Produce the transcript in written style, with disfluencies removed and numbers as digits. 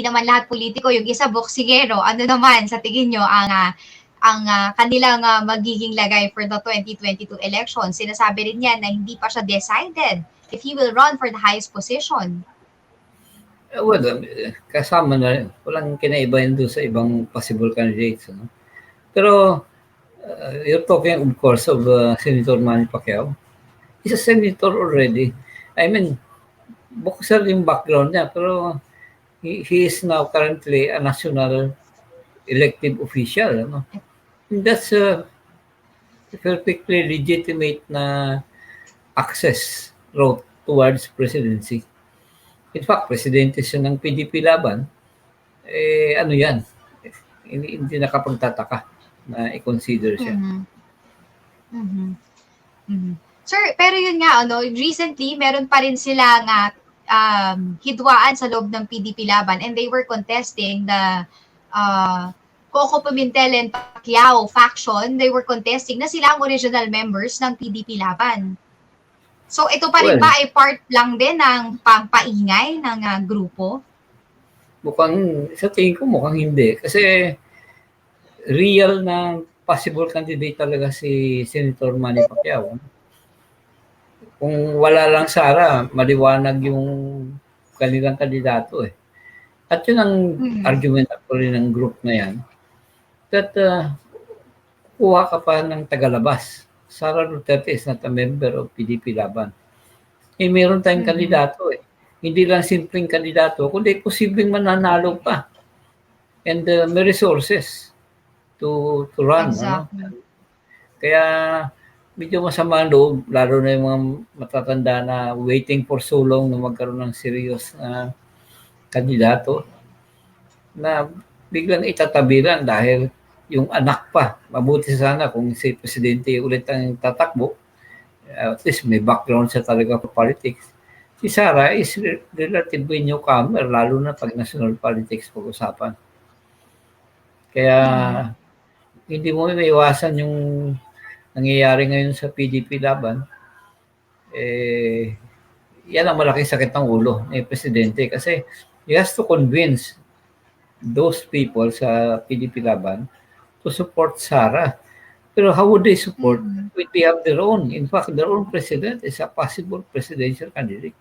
naman lahat politiko, yung isa boksingero. Ano naman sa tingin nyo ang kanilang magiging lagay for the 2022 election? Sinasabi rin yan na hindi pa siya decided if he will run for the highest position. Well, kasama na rin. Walang kinaiba yun doon sa ibang possible candidates. No? Pero you're talking, of course, of Senator Manny Pacquiao. He's a senator already. I mean, buksan yung background niya, pero he is now currently a national elected official. No? And that's a perfectly legitimate na access route towards presidency. In fact, presidente siya ng PDP Laban. Ano yan? Hindi nakapagtataka na i-consider siya. Sir, pero yun nga, recently, meron pa rin sila nga hidwaan sa loob ng PDP Laban and they were contesting the Coco Pimentel and Pacquiao faction. They were contesting na sila ang original members ng PDP Laban. So ito pa rin ba ay part lang din ng pampaingay ng grupo? Mukhang, sa tingin ko mukhang hindi. Kasi real na possible candidate talaga si Senator Manny Pacquiao. Kung wala lang Sara, maliwanag yung kanilang kandidato eh. At yun ang argument actually ng group na yan. That kuha ka pa ng tagalabas. Sara Duterte is not a member of PDP Laban. Meron tayong kandidato eh. Hindi lang simpleng kandidato, kundi posibleng mananalo pa. And may resources to run. Exactly. Ano? Kaya medyo masama ang loob, lalo na yung mga matatanda na waiting for so long na magkaroon ng serious na kandidato na biglang itatabiran dahil yung anak pa. Mabuti sana kung si Presidente ulit ang tatakbo. At least may background siya talaga for politics. Si Sara is relatively newcomer, lalo na pag national politics pag-usapan. Kaya hindi mo maiwasan yung nangyayari ngayon sa PDP Laban. Yan ang malaking sakit ng ulo ng Presidente kasi he has to convince those people sa PDP Laban to support Sara. Pero how would they support when they have their own? In fact, their own president is a possible presidential candidate.